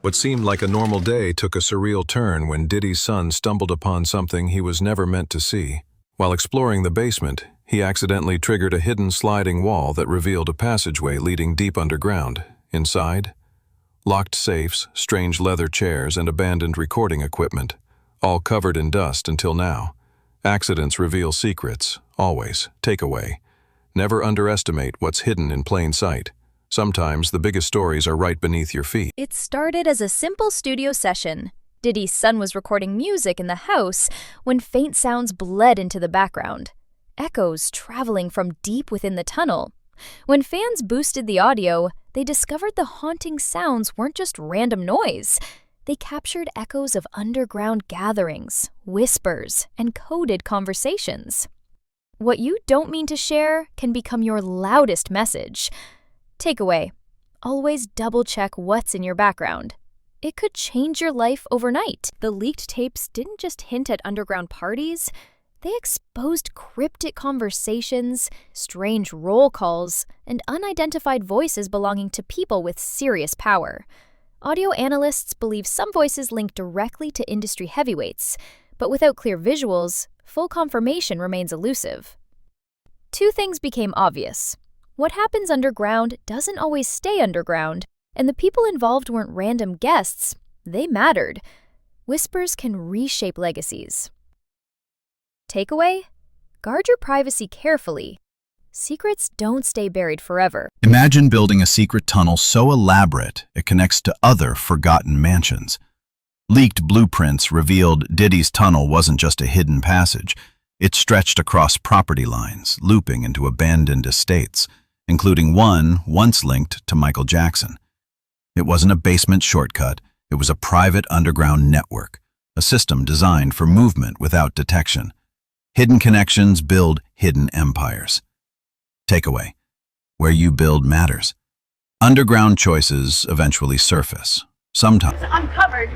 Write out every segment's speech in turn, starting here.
What seemed like a normal day took a surreal turn when Diddy's son stumbled upon something he was never meant to see. While exploring the basement, he accidentally triggered a hidden sliding wall that revealed a passageway leading deep underground. Inside, locked safes, strange leather chairs, and abandoned recording equipment, all covered in dust until now. Accidents reveal secrets, always. Takeaway: never underestimate what's hidden in plain sight. Sometimes the biggest stories are right beneath your feet. It started as a simple studio session. Diddy's son was recording music in the house when faint sounds bled into the background, echoes traveling from deep within the tunnel. When fans boosted the audio, they discovered the haunting sounds weren't just random noise. They captured echoes of underground gatherings, whispers, and coded conversations. What you don't mean to share can become your loudest message. Takeaway: always double-check what's in your background. It could change your life overnight. The leaked tapes didn't just hint at underground parties. They exposed cryptic conversations, strange roll calls, and unidentified voices belonging to people with serious power. Audio analysts believe some voices link directly to industry heavyweights, but without clear visuals, full confirmation remains elusive. Two things became obvious. What happens underground doesn't always stay underground, and the people involved weren't random guests. They mattered. Whispers can reshape legacies. Takeaway: guard your privacy carefully. Secrets don't stay buried forever. Imagine building a secret tunnel so elaborate it connects to other forgotten mansions. Leaked blueprints revealed Diddy's tunnel wasn't just a hidden passage. It stretched across property lines, looping into abandoned estates, including one once linked to Michael Jackson. It wasn't a basement shortcut, it was a private underground network, a system designed for movement without detection. Hidden connections build hidden empires. Takeaway: where you build matters. Underground choices eventually surface. Sometimes Uncovered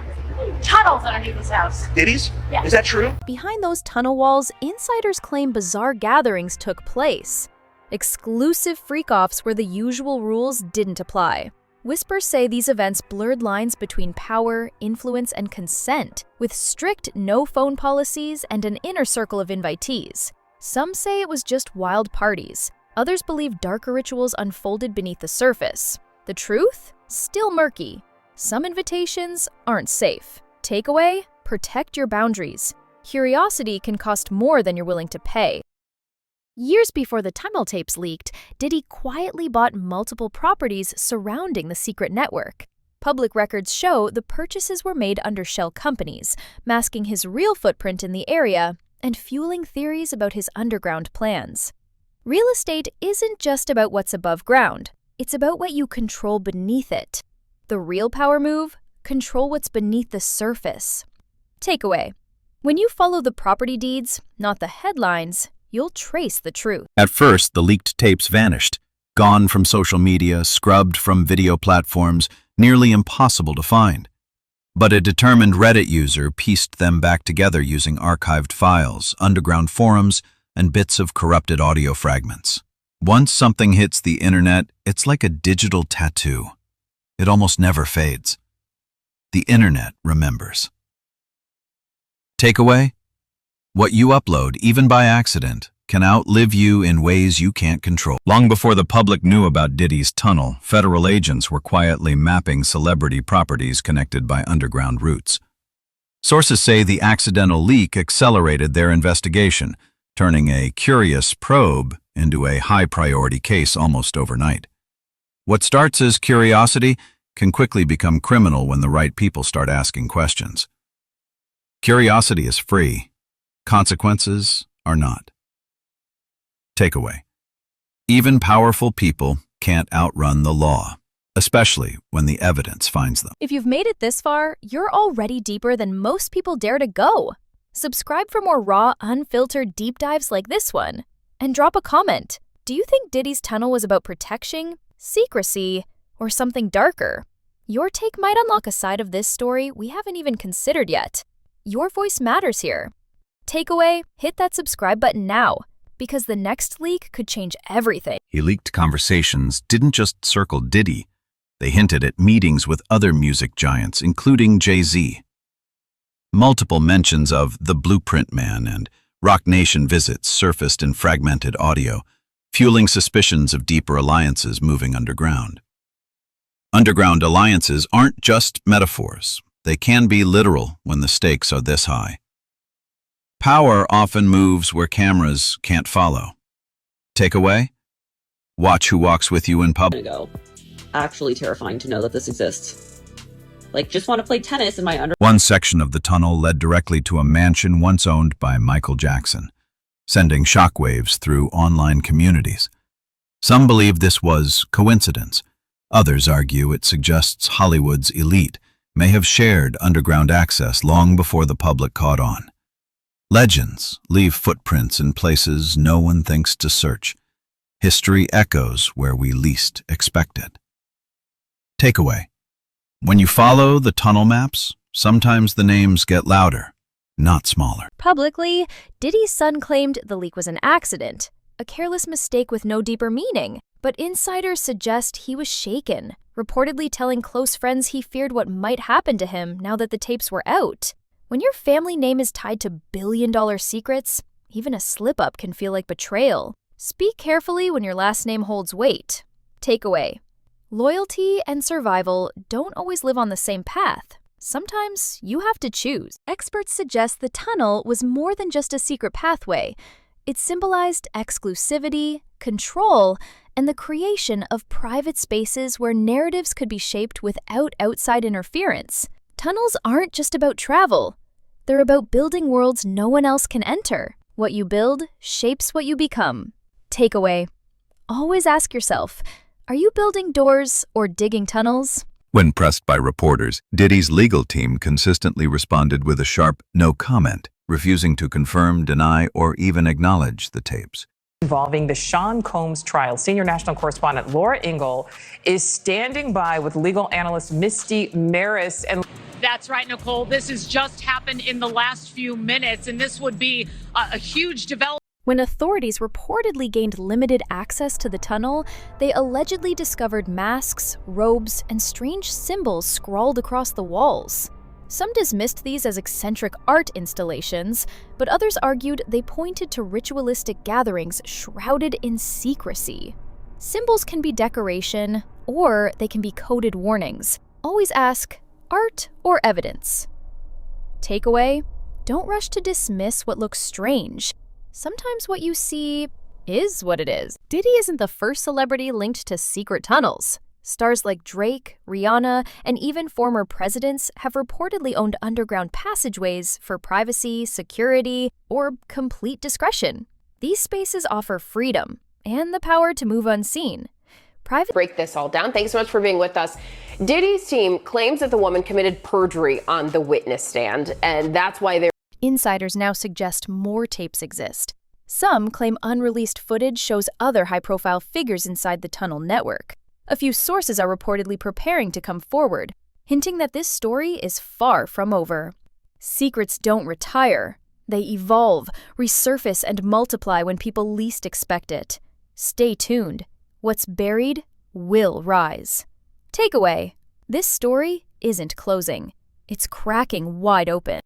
tunnels underneath his house. Diddy's? Yeah. Is that true? Behind those tunnel walls, insiders claim bizarre gatherings took place. Exclusive freak-offs where the usual rules didn't apply. Whispers say these events blurred lines between power, influence, and consent, with strict no-phone policies and an inner circle of invitees. Some say it was just wild parties. Others believe darker rituals unfolded beneath the surface. The truth? Still murky. Some invitations aren't safe. Takeaway: protect your boundaries. Curiosity can cost more than you're willing to pay. Years before the tunnel tapes leaked, Diddy quietly bought multiple properties surrounding the secret network. Public records show the purchases were made under shell companies, masking his real footprint in the area and fueling theories about his underground plans. Real estate isn't just about what's above ground. It's about what you control beneath it. The real power move: control what's beneath the surface. Takeaway: when you follow the property deeds, not the headlines, you'll trace the truth. At first, the leaked tapes vanished, gone from social media, scrubbed from video platforms, nearly impossible to find. But a determined Reddit user pieced them back together using archived files, underground forums, and bits of corrupted audio fragments. Once something hits the internet, it's like a digital tattoo. It almost never fades. The internet remembers. Takeaway: what you upload, even by accident, can outlive you in ways you can't control. Long before the public knew about Diddy's tunnel, federal agents were quietly mapping celebrity properties connected by underground routes. Sources say the accidental leak accelerated their investigation, turning a curious probe into a high-priority case almost overnight. What starts as curiosity can quickly become criminal when the right people start asking questions. Curiosity is free. Consequences are not. Takeaway: even powerful people can't outrun the law, especially when the evidence finds them. If you've made it this far, you're already deeper than most people dare to go. Subscribe for more raw, unfiltered deep dives like this one. And drop a comment. Do you think Diddy's tunnel was about protection, secrecy, or something darker? Your take might unlock a side of this story we haven't even considered yet. Your voice matters here. Takeaway: hit that subscribe button now, because the next leak could change everything. Leaked conversations didn't just circle Diddy. They hinted at meetings with other music giants, including Jay-Z. Multiple mentions of the Blueprint Man and Rock Nation visits surfaced in fragmented audio, fueling suspicions of deeper alliances moving underground. Underground alliances aren't just metaphors. They can be literal when the stakes are this high. Power often moves where cameras can't follow. Takeaway? Watch who walks with you in public. Actually terrifying to know that this exists. Like, just want to play tennis in my One section of the tunnel led directly to a mansion once owned by Michael Jackson, sending shockwaves through online communities. Some believe this was coincidence. Others argue it suggests Hollywood's elite may have shared underground access long before the public caught on. Legends leave footprints in places no one thinks to search. History echoes where we least expect it. Takeaway. When you follow the tunnel maps, sometimes the names get louder, not smaller. Publicly, Diddy's son claimed the leak was an accident, a careless mistake with no deeper meaning. But insiders suggest he was shaken, reportedly telling close friends he feared what might happen to him now that the tapes were out. When your family name is tied to billion-dollar secrets, even a slip-up can feel like betrayal. Speak carefully when your last name holds weight. Takeaway. Loyalty and survival don't always live on the same path. Sometimes you have to choose. Experts suggest the tunnel was more than just a secret pathway. It symbolized exclusivity, control, and the creation of private spaces where narratives could be shaped without outside interference. Tunnels aren't just about travel. They're about building worlds no one else can enter. What you build shapes what you become. Takeaway. Always ask yourself, are you building doors or digging tunnels? When pressed by reporters, Diddy's legal team consistently responded with a sharp no comment, refusing to confirm, deny, or even acknowledge the tapes. Involving the Sean Combs trial. Senior national correspondent Laura Ingle is standing by with legal analyst Misty Maris. And that's right, Nicole. This has just happened in the last few minutes, and this would be a huge development. When authorities reportedly gained limited access to the tunnel, they allegedly discovered masks, robes, and strange symbols scrawled across the walls. Some dismissed these as eccentric art installations, but others argued they pointed to ritualistic gatherings shrouded in secrecy. Symbols can be decoration, or they can be coded warnings. Always ask, art or evidence? Takeaway, don't rush to dismiss what looks strange. Sometimes what you see is what it is. Diddy isn't the first celebrity linked to secret tunnels. Stars like Drake, Rihanna, and even former presidents have reportedly owned underground passageways for privacy, security, or complete discretion. These spaces offer freedom and the power to move unseen. Break this all down. Thanks so much for being with us. Diddy's team claims that the woman committed perjury on the witness stand, and that's why they're... Insiders now suggest more tapes exist. Some claim unreleased footage shows other high-profile figures inside the tunnel network. A few sources are reportedly preparing to come forward, hinting that this story is far from over. Secrets don't retire. They evolve, resurface, and multiply when people least expect it. Stay tuned. What's buried will rise. Takeaway: this story isn't closing. It's cracking wide open.